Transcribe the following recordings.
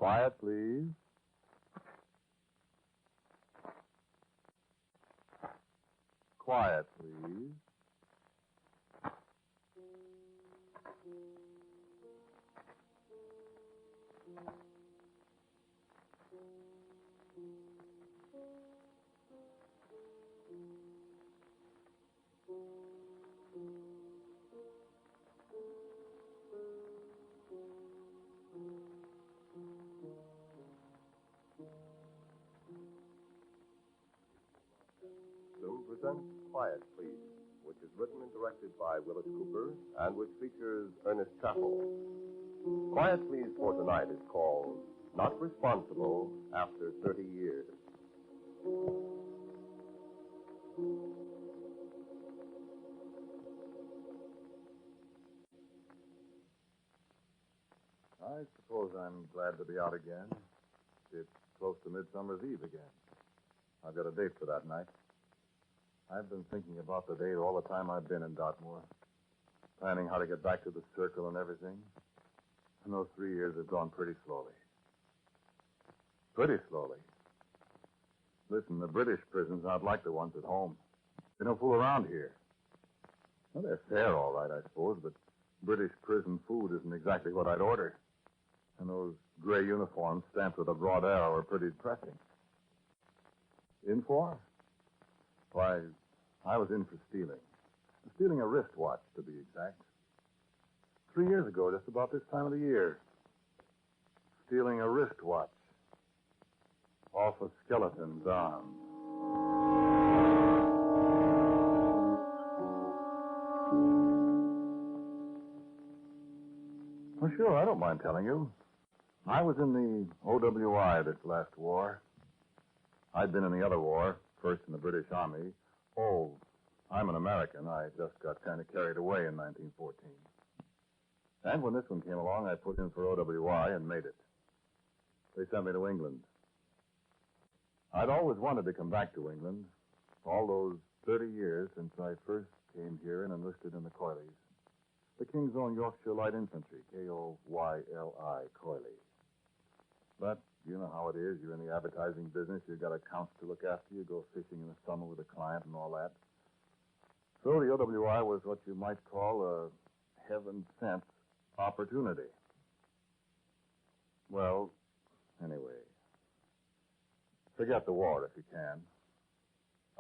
Quiet, please. Quiet, please. Presents Quiet, Please, which is written and directed by Willis Cooper and which features Ernest Chappell. Quiet, Please for tonight is called Not Responsible After 30 Years. I suppose I'm glad to be out again. It's close to Midsummer's Eve again. I've got a date for that night. I've been thinking about the date all the time I've been in Dartmoor, planning how to get back to the circle and everything. And those 3 years have gone pretty slowly. Pretty slowly. Listen, the British prisons aren't like the ones at home. They don't fool around here. Well, they're fair, all right, I suppose, but British prison food isn't exactly what I'd order. And those gray uniforms stamped with a broad arrow are pretty depressing. In for? Why, I was in for stealing. Stealing a wristwatch, to be exact. 3 years ago, just about this time of the year. Stealing a wristwatch off a skeleton's arm. Well, sure, I don't mind telling you. I was in the OWI this last war. I'd been in the other war, first in the British Army. Oh, I'm an American. I just got kind of carried away in 1914. And when this one came along, I put in for OWI and made it. They sent me to England. I'd always wanted to come back to England. All those 30 years since I first came here and enlisted in the Coilies. The King's Own Yorkshire Light Infantry, Koyli, Coilies. But you know how it is. You're in the advertising business. You've got accounts to look after. You go fishing in the summer with a client and all that. So the OWI was what you might call a heaven-sent opportunity. Well, anyway, forget the war if you can.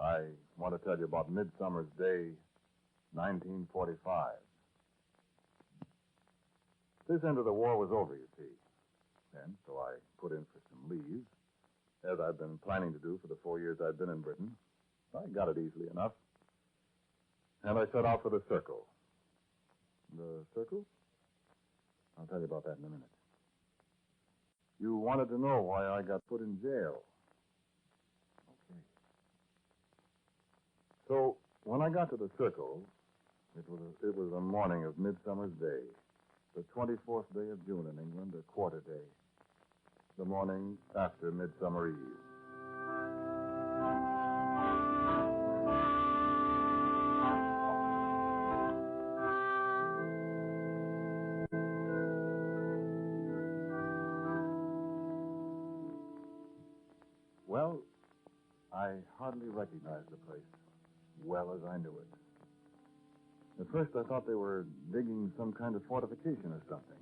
I want to tell you about Midsummer's Day, 1945. This end of the war was over, you see. And so I put in for some leave, as I'd been planning to do for the 4 years I'd been in Britain. I got it easily enough. And I set out for the Circle. The Circle? I'll tell you about that in a minute. You wanted to know why I got put in jail. Okay. So, when I got to the Circle, it was a morning of Midsummer's Day. The 24th day of June in England, a quarter day. The morning after Midsummer Eve. Well, I hardly recognized the place, well as I knew it. At first, I thought they were digging some kind of fortification or something.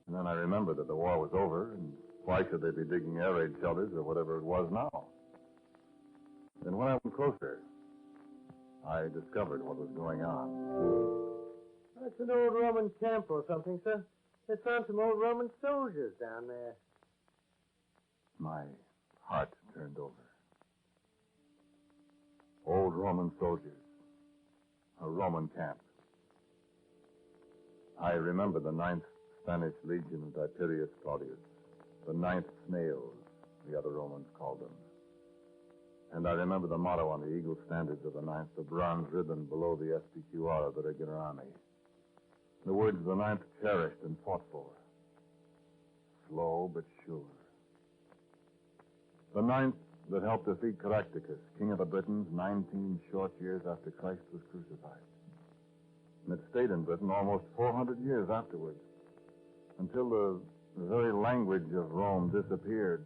And then I remembered that the war was over, and why should they be digging air raid shelters or whatever it was now? And when I went closer, I discovered what was going on. That's an old Roman camp or something, sir. They found some old Roman soldiers down there. My heart turned over. Old Roman soldiers. A Roman camp. I remember the 9th Spanish Legion of Tiberius Claudius. The 9th Snails, the other Romans called them. And I remember the motto on the eagle standards of the 9th, the bronze ribbon below the SPQR of the regular army. The words the 9th cherished and fought for. Slow but sure. The 9th that helped defeat Caractacus, king of the Britons, 19 short years after Christ was crucified. And it stayed in Britain almost 400 years afterwards, until the The very language of Rome disappeared.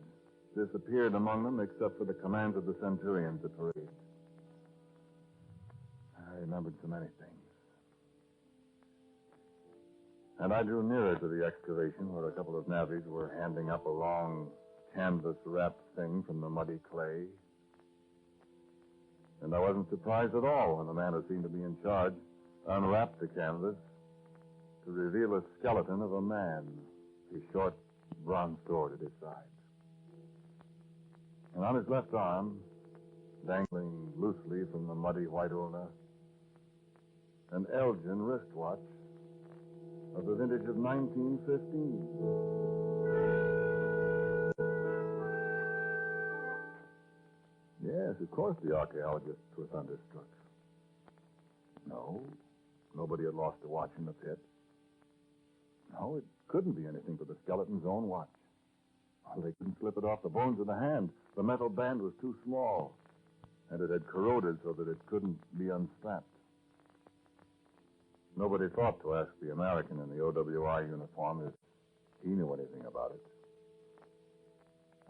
Disappeared among them except for the commands of the centurions at parade. I remembered so many things. And I drew nearer to the excavation where a couple of navvies were handing up a long canvas-wrapped thing from the muddy clay. And I wasn't surprised at all when the man who seemed to be in charge unwrapped the canvas to reveal a skeleton of a man, his short bronze sword at his side. And on his left arm, dangling loosely from the muddy white ulna, an Elgin wristwatch of the vintage of 1915. Yes, of course the archaeologists were thunderstruck. No, nobody had lost a watch in the pit. No, it couldn't be anything but the skeleton's own watch. Well, they couldn't slip it off the bones of the hand. The metal band was too small, and it had corroded so that it couldn't be unstrapped. Nobody thought to ask the American in the OWI uniform if he knew anything about it.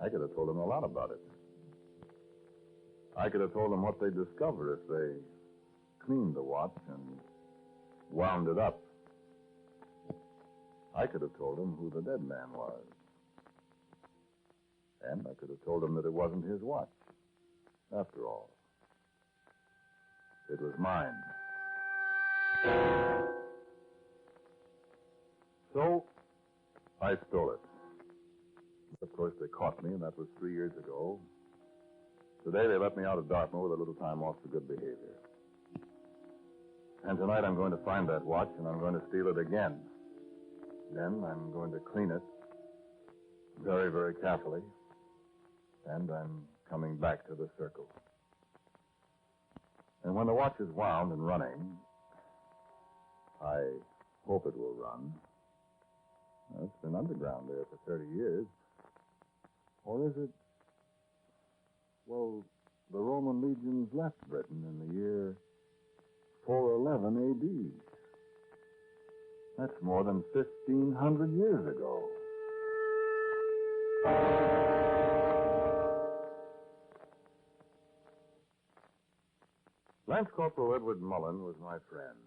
I could have told him a lot about it. I could have told them what they'd discover if they cleaned the watch and wound it up. I could have told him who the dead man was. And I could have told him that it wasn't his watch. After all, it was mine. So, I stole it. Of course, they caught me, and that was 3 years ago. Today, they let me out of Dartmoor with a little time off for good behavior. And tonight, I'm going to find that watch, and I'm going to steal it again. Then, I'm going to clean it very, very carefully. And I'm coming back to the circle. And when the watch is wound and running, I hope it will run. Well, it's been underground there for 30 years. Or is it... Well, the Roman legions left Britain in the year 411 A.D. That's more than 1,500 years ago. Lance Corporal Edward Mullen was my friend.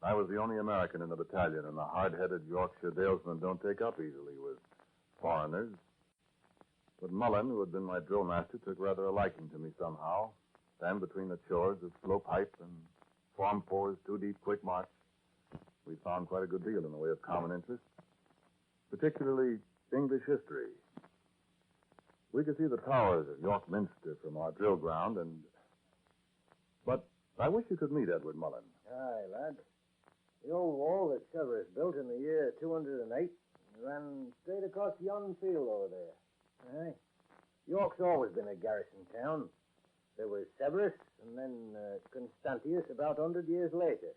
I was the only American in the battalion, and the hard-headed Yorkshire dalesmen don't take up easily with foreigners. But Mullen, who had been my drill master, took rather a liking to me somehow. Then, between the chores of slope hype and Form 4's 2-deep quick march, we found quite a good deal in the way of common interest, particularly English history. We could see the towers of York Minster from our drill ground, But I wish you could meet Edward Mullen. Aye, lad. The old wall that Severus built in the year 208 ran straight across yon field over there. Aye. York's always been a garrison town. There was Severus, and then Constantius about 100 years later.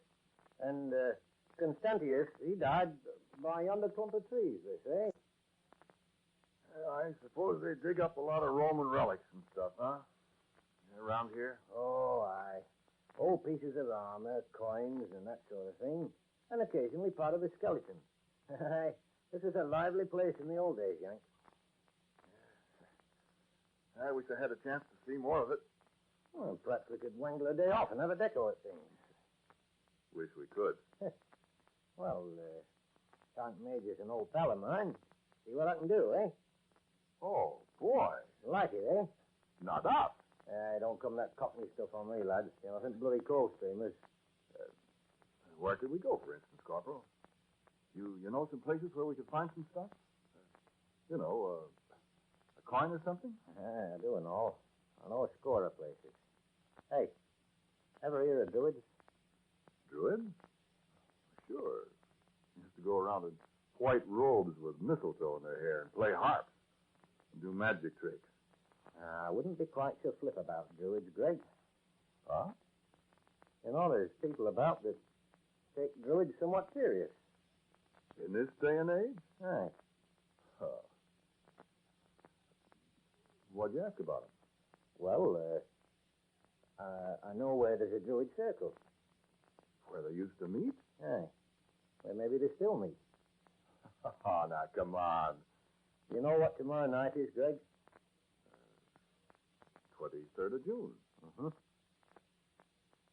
And Constantius, he died by yonder clump of trees, they say. I suppose they dig up a lot of Roman relics and stuff, huh? Around here? Oh, aye. Old pieces of armor, coins, and that sort of thing. And occasionally part of a skeleton. Aye. This was a lively place in the old days, Yank. I wish I had a chance to see more of it. Well, perhaps we could wangle a day off and have a deco at things. Wish we could. Well, Sergeant Major's an old pal of mine. See what I can do, eh? Oh, boy. Like it, eh? Not up. Don't come that cockney stuff on me, lads. You know, I think bloody coal streamers. Where could we go, for instance, Corporal? You know some places where we could find some stuff? A coin or something? I do and all. I know a score of places. Hey, ever hear of Druids? Druids? Sure. Used to go around in white robes with mistletoe in their hair and play harps and do magic tricks. I wouldn't be quite so flip about Druids, Greg. Huh? You know, there's people about that take Druids somewhat serious. In this day and age? Aye. Huh. What'd you ask about them? Well, I know where there's a Druid circle. Where they used to meet? Aye. Well, maybe they still meet. Oh, now, come on. You know what tomorrow night is, Greg? 23rd of June. Mm-hmm.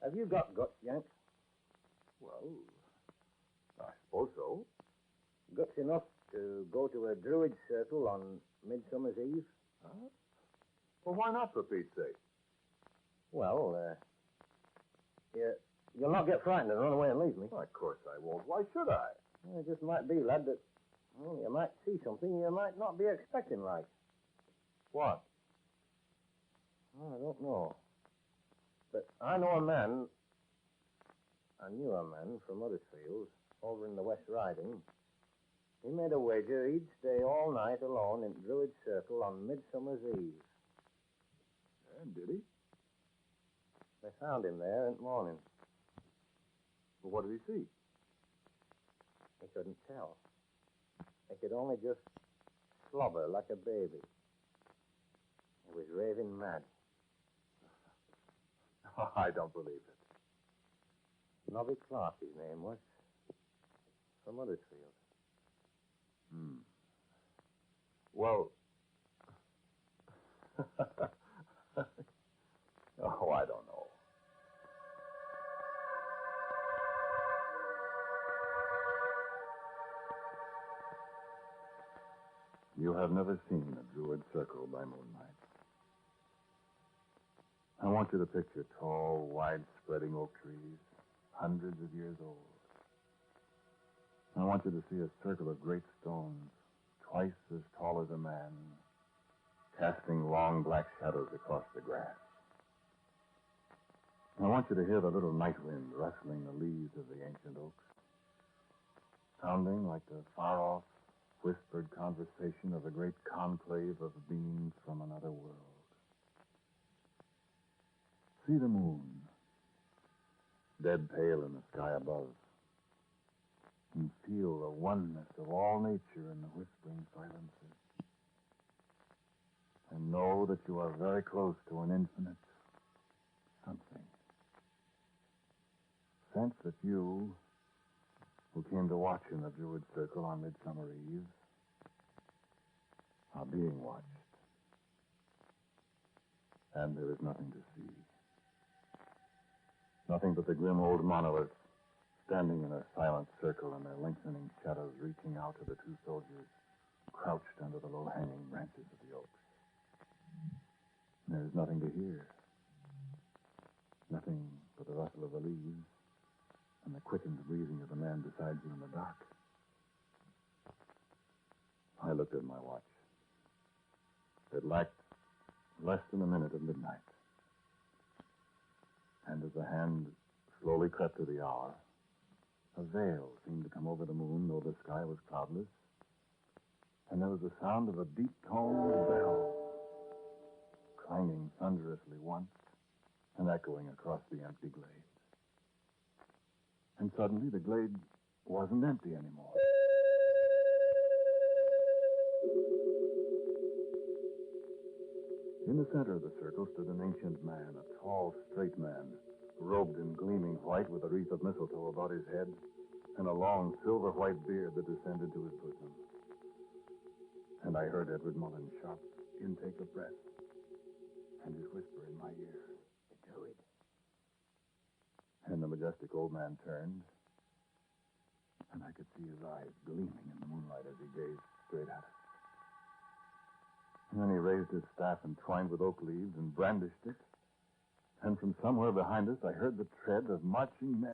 Have you got guts, Yank? Well, I suppose so. Guts enough to go to a druid circle on Midsummer's Eve? Huh? Well, why not, for Pete's sake? Well, you'll not get frightened and run away and leave me. Well, of course I won't. Why should I? Well, it just might be, lad, that you might see something you might not be expecting, like. What? Well, I don't know. But I know a man, I knew a man from Huddersfield, over in the West Riding. He made a wager he'd stay all night alone in Druid Circle on Midsummer's Eve. And did he? They found him there in the morning. Well, what did he see? He couldn't tell. He could only just slobber like a baby. He was raving mad. Oh, I don't believe it. Nobby Clark, his name was. From Huddersfield. Well... oh, I don't know. You have never seen a druid circle by moonlight. I want you to picture tall, wide-spreading oak trees, hundreds of years old. I want you to see a circle of great stones, twice as tall as a man, casting long black shadows across the grass. I want you to hear the little night wind rustling the leaves of the ancient oaks, sounding like the far-off, whispered conversation of a great conclave of beings from another world. See the moon, dead pale in the sky above, and feel the oneness of all nature in the whispering silences. And know that you are very close to an infinite something. Sense that you, who came to watch in the Druid Circle on Midsummer Eve, are being watched. And there is nothing to see. Nothing but the grim old monoliths standing in a silent circle and their lengthening shadows reaching out to the two soldiers crouched under the low-hanging branches of the oaks. There is nothing to hear. Nothing but the rustle of the leaves and the quickened breathing of the man beside you in the dark. I looked at my watch. It lacked less than a minute of midnight. And as the hand slowly crept to the hour, a veil seemed to come over the moon, though the sky was cloudless. And there was the sound of a deep-toned bell, clanging thunderously once and echoing across the empty glade. And suddenly the glade wasn't empty anymore. In the center of the circle stood an ancient man, a tall, straight man, robed in gleaming white with a wreath of mistletoe about his head and a long silver-white beard that descended to his bosom. And I heard Edward Mullen's sharp intake of breath and his whisper in my ear. Do it. And the majestic old man turned, and I could see his eyes gleaming in the moonlight as he gazed straight at us. And then he raised his staff entwined with oak leaves and brandished it. And from somewhere behind us, I heard the tread of marching men.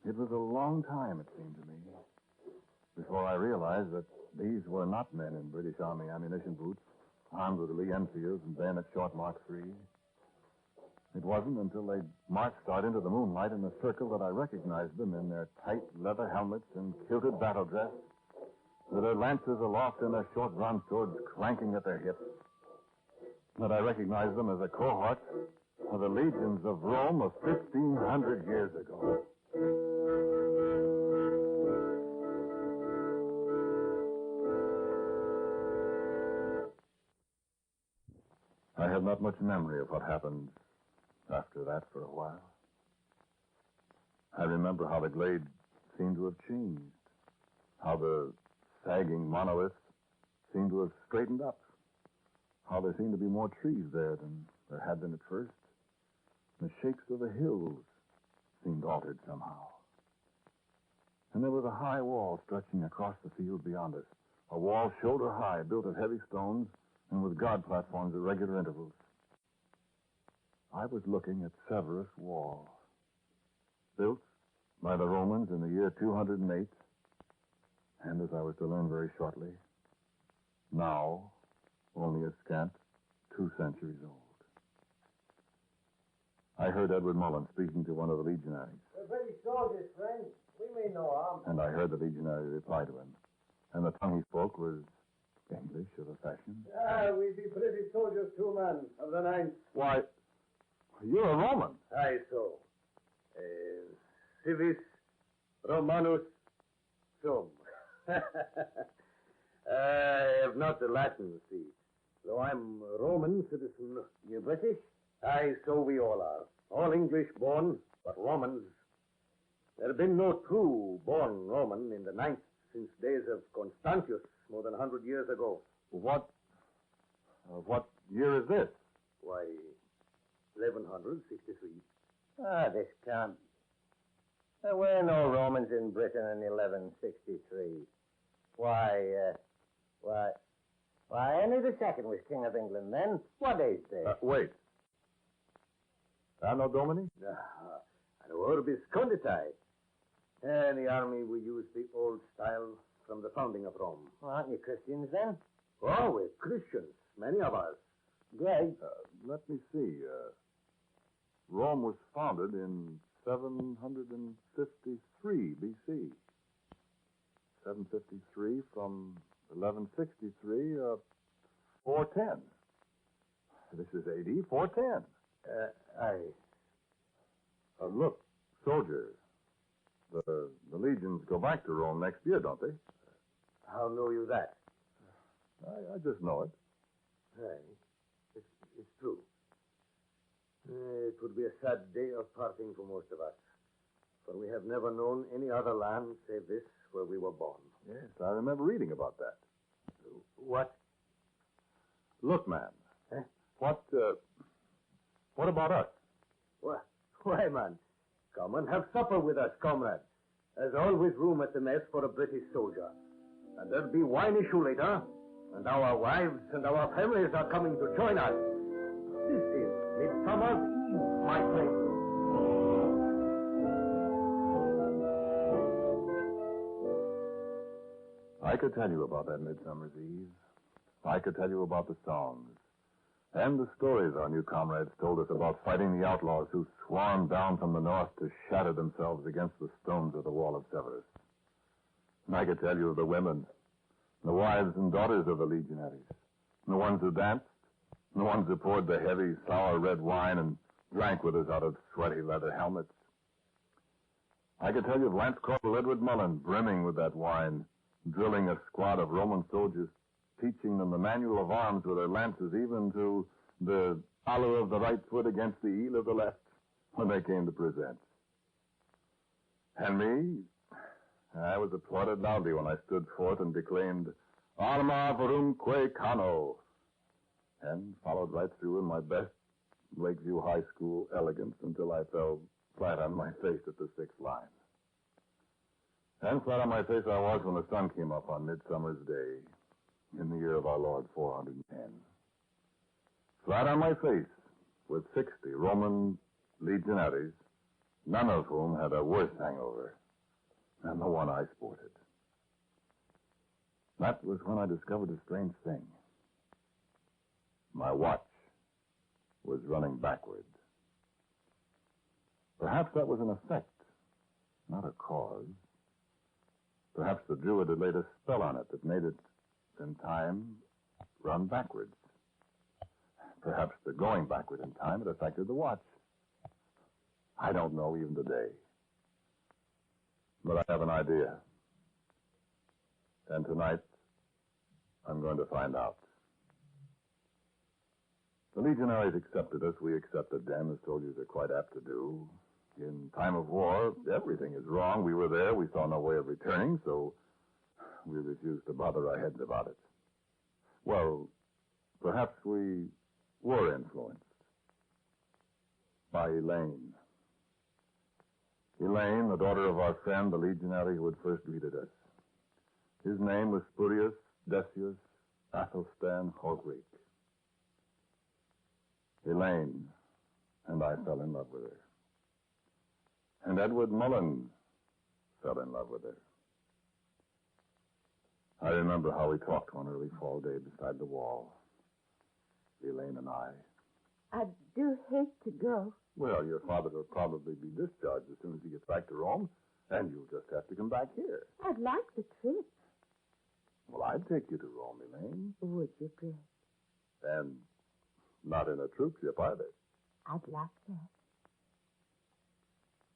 It was a long time, it seemed to me, before I realized that these were not men in British Army ammunition boots, armed with Lee Enfields and bayonet short Mark III. It wasn't until they marched out into the moonlight in the circle that I recognized them in their tight leather helmets and kilted battle dress, with their lances aloft and their short bronze swords clanking at their hips. That I recognized them as a cohort of the legions of Rome of 1,500 years ago. I have not much memory of what happened after that for a while. I remember how the glade seemed to have changed. How the sagging monoliths seemed to have straightened up. How there seemed to be more trees there than there had been at first. The shapes of the hills seemed altered somehow. And there was a high wall stretching across the field beyond us. A wall shoulder high, built of heavy stones and with guard platforms at regular intervals. I was looking at Severus Wall, built by the Romans in the year 208, and as I was to learn very shortly, now only a scant 2 centuries old. I heard Edward Mullen speaking to one of the legionaries. We're British soldiers, friend. We mean no harm. And I heard the legionary reply to him. And the tongue he spoke was English of a fashion. We be British soldiers too, man, of the 9th. Why, you're a Roman. Aye, so. Civis Romanus sum. I have not the Latin, see. Though I'm a Roman citizen. You British? Aye, so we all are. All English born, but Romans. There have been no true born Roman in the 9th since days of Constantius, more than 100 years ago. What year is this? Why, 1163. This can't. There were no Romans in Britain in 1163. Why, Henry II was King of England then. What age there? Wait. Anno Domini? An orbis conditae. In the army, we use the old style from the founding of Rome. Well, aren't you Christians then? Oh, we're Christians, many of us. Great. Let me see. Rome was founded in 753 B.C. 753 from 1163, 410. This is AD 410. Aye. Look, soldier, the legions go back to Rome next year, don't they? How know you that? I just know it. Aye. It's true. It would be a sad day of parting for most of us, for we have never known any other land save this where we were born. Yes, I remember reading about that. What? Look, man. Huh? What about us? Why, man, come and have supper with us, comrade. There's always room at the mess for a British soldier. And there'll be wine issue later. And our wives and our families are coming to join us. This is Midsummer's Eve, my friend. I could tell you about that Midsummer's Eve. I could tell you about the songs and the stories our new comrades told us about fighting the outlaws who swarmed down from the north to shatter themselves against the stones of the wall of Severus. And I could tell you of the women, the wives and daughters of the legionaries, the ones who danced, the ones who poured the heavy, sour red wine and drank with us out of sweaty leather helmets. I could tell you of Lance Corporal Edward Mullen brimming with that wine, drilling a squad of Roman soldiers, teaching them the manual of arms with their lances, even to the hollow of the right foot against the heel of the left when they came to present. And me, I was applauded loudly when I stood forth and declaimed, Arma Varumque Cano, and followed right through in my best Lakeview High School elegance until I fell flat on my face at the 6th line. And flat on my face I was when the sun came up on Midsummer's Day in the year of our Lord 410. Flat on my face with 60 Roman legionaries, none of whom had a worse hangover than the one I sported. That was when I discovered a strange thing. My watch was running backwards. Perhaps that was an effect, not a cause. Perhaps the Druid had laid a spell on it that made it, in time, run backwards. Perhaps the going backward in time had affected the watch. I don't know even today. But I have an idea. And tonight, I'm going to find out. The legionaries accepted us. We accepted them, as soldiers are quite apt to do. In time of war, everything is wrong. We were there. We saw no way of returning, so we refused to bother our heads about it. Well, perhaps we were influenced by Elaine. Elaine, the daughter of our friend, the legionary who had first greeted us. His name was Spurius Decius Athelstan Holgreek. Elaine and I fell in love with her. And Edward Mullen fell in love with her. I remember how we talked one early fall day beside the wall, Elaine and I. I do hate to go. Well, your father will probably be discharged as soon as he gets back to Rome, and you'll just have to come back here. I'd like the trip. Well, I'd take you to Rome, Elaine. Would you, Greg? And not in a troop ship either. I'd like that.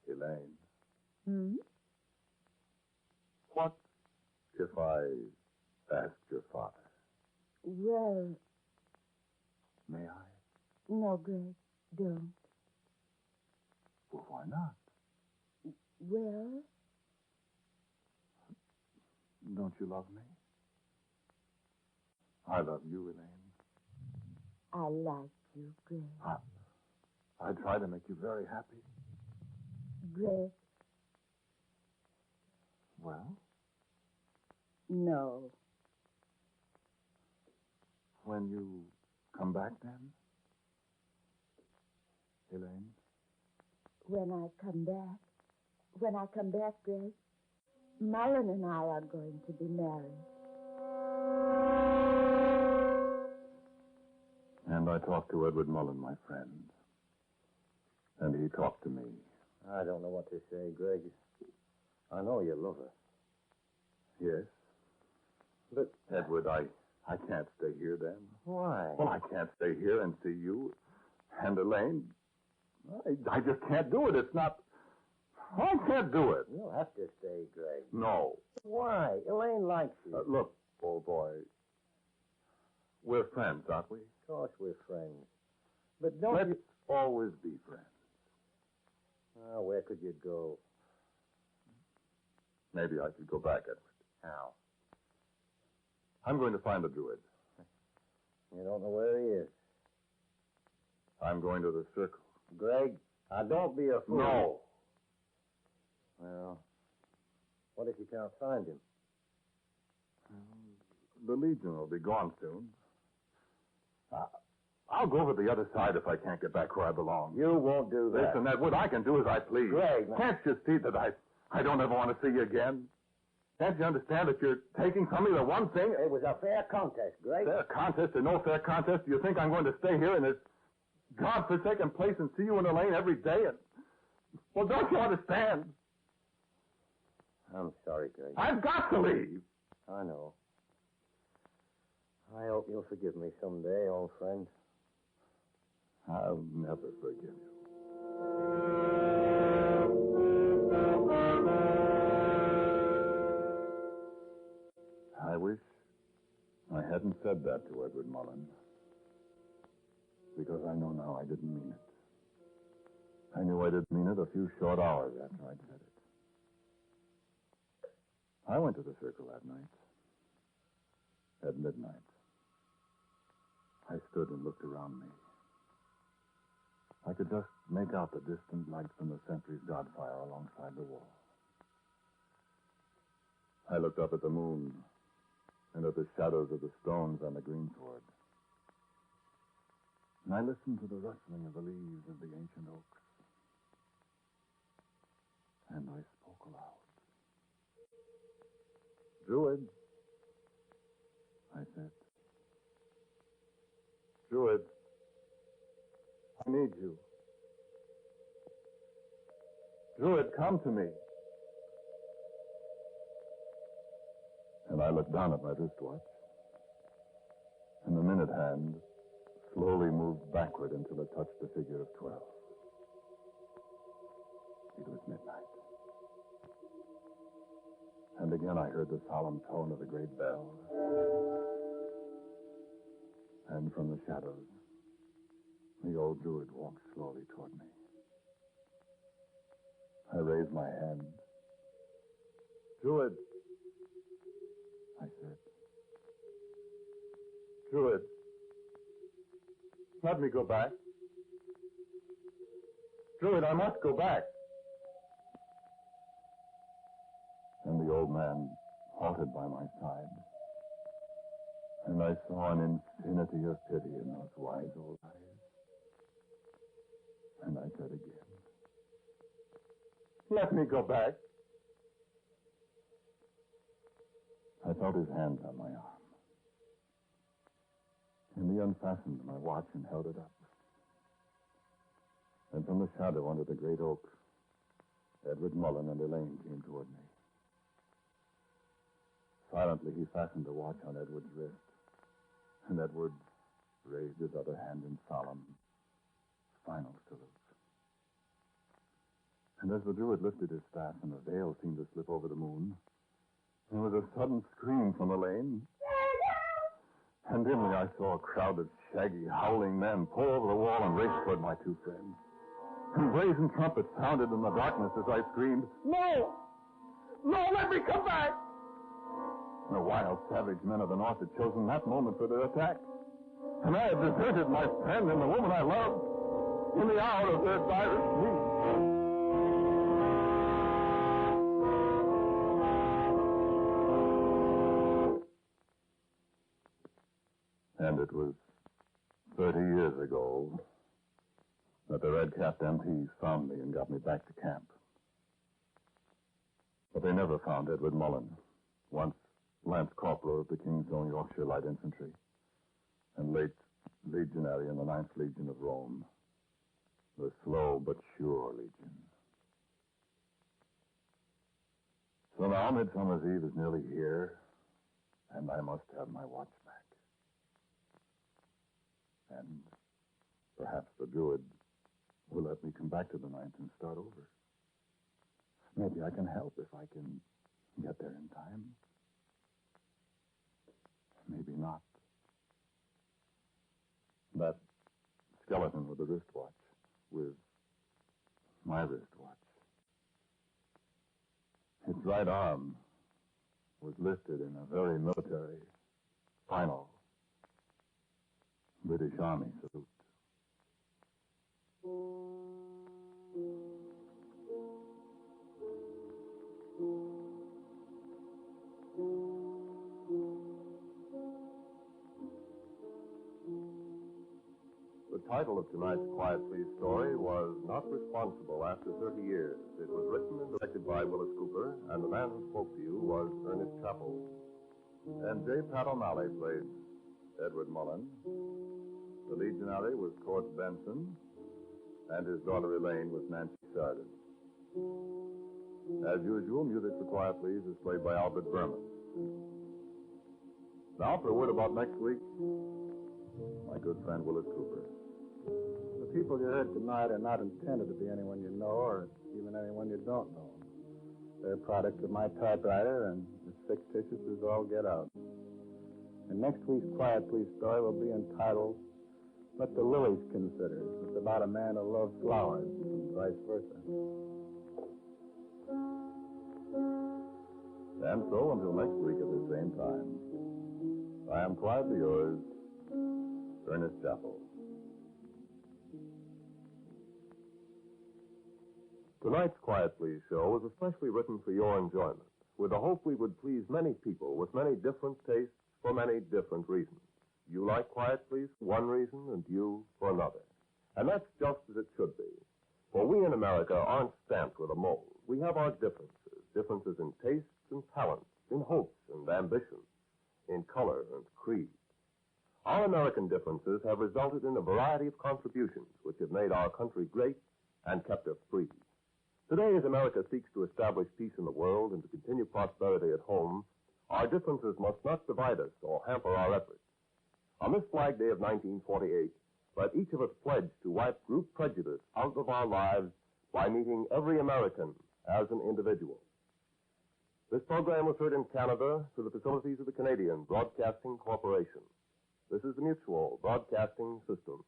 Elaine. What if I asked your father? Well, May I? no, Greg, don't. Well, why not? Well, Don't you love me? I love you, Elaine. I like you, Greg. I try to make you very happy. Greg, Well, no. when you come back then? Elaine? When I come back, Greg, Mullen and I are going to be married. And I talked to Edward Mullen, my friend. And he talked to me. I don't know what to say, Greg. I know you love her. Yes? But, Edward, I can't stay here then. why? Well, I can't stay here and see you and Elaine. I just can't do it. It's not... I can't do it. You'll have to stay, Greg. No. Why? Elaine likes you. Look, old boy, we're friends, aren't we? Of course we're friends. But don't Let's you... always be friends. Oh, where could you go? Maybe I could go back, Edward. How? I'm going to find the druid. You don't know where he is. I'm going to the circle. Greg, don't be a fool. No. Well, what if you can't find him? The Legion will be gone soon. I'll go over the other side if I can't get back where I belong. You won't do that. Listen, Edward, I can do as I please. Greg, Can't you see that I don't ever want to see you again? Can't you understand that you're taking from me the one thing? It was a fair contest, Greg. Fair contest or no fair contest, do you think I'm going to stay here in this godforsaken place and see you in Elaine every day? Well, don't you understand? I'm sorry, Greg. I've got to leave. I know. I hope you'll forgive me someday, old friend. I'll never forgive you. I wish I hadn't said that to Edward Mullen. Because I know now I didn't mean it. I knew I didn't mean it a few short hours after I'd said it. I went to the circle that night. At midnight. I stood and looked around me. I could just make out the distant lights from the sentry's god fire alongside the wall. I looked up at the moon and at the shadows of the stones on the greensward. And I listened to the rustling of the leaves of the ancient oaks. And I spoke aloud. Druid, I said. Druid, I need you. Druid, come to me. And I looked down at my wristwatch. And the minute hand slowly moved backward until it touched the figure of 12. It was midnight. And again I heard the solemn tone of the great bell. And from the shadows, the old druid walked slowly toward me. I raised my hand. Druid, I said. Druid, let me go back. Druid, I must go back. And the old man halted by my side. And I saw an infinity of pity in those wise old eyes. And I said again, let me go back. I felt his hand on my arm. And he unfastened my watch and held it up. And from the shadow under the great oak, Edward Mullen and Elaine came toward me. Silently, he fastened the watch on Edward's wrist. And Edward raised his other hand in solemn, final salute. And as the Druid lifted his staff and the veil seemed to slip over the moon, there was a sudden scream from Elaine. And dimly I saw a crowd of shaggy, howling men pull over the wall and race toward my two friends. And brazen trumpets sounded in the darkness as I screamed, "No! No, let me come back!" The wild, savage men of the North had chosen that moment for their attack. And I had deserted my friend and the woman I loved in the hour of their direst need. And it was 30 years ago that the red-capped MPs found me and got me back to camp. But they never found Edward Mullen, once Lance Corporal of the King's Own Yorkshire Light Infantry, and late legionary in the 9th Legion of Rome, the slow but sure legion. So now Midsummer's Eve is nearly here, and I must have my watch back. And perhaps the Druid will let me come back to the 9th and start over. Maybe I can help if I can get there in time. Maybe not. That skeleton with the wristwatch, with my wristwatch. Its right arm was lifted in a very military, final British Army salute. The title of tonight's Quiet Please story was Not Responsible After 30 Years. It was written and directed by Willis Cooper, and the man who spoke to you was Ernest Chappell. And J. Pat O'Malley played Edward Mullen. The legionary was Court Benson, and his daughter Elaine was Nancy Sarden. As usual, music for Quiet Please is played by Albert Berman. Now for a word about next week, my good friend Willis Cooper. The people you heard tonight are not intended to be anyone you know or even anyone you don't know. They're products of my typewriter and as fictitious as all get out. And next week's Quiet Please story will be entitled What the Lilies Consider. It's about a man who loves flowers and vice versa. And so, until next week at the same time, I am quietly yours, Ernest Chappell. Tonight's Quiet Please show was especially written for your enjoyment, with the hope we would please many people with many different tastes for many different reasons. You like Quiet Please for one reason, and you for another. And that's just as it should be. For we in America aren't stamped with a mold. We have our differences in tastes and talents, in hopes and ambitions, in color and creed. Our American differences have resulted in a variety of contributions which have made our country great and kept us free. Today, as America seeks to establish peace in the world and to continue prosperity at home, our differences must not divide us or hamper our efforts. On this Flag Day of 1948, let each of us pledge to wipe group prejudice out of our lives by meeting every American as an individual. This program was heard in Canada through the facilities of the Canadian Broadcasting Corporation. This is the Mutual Broadcasting System.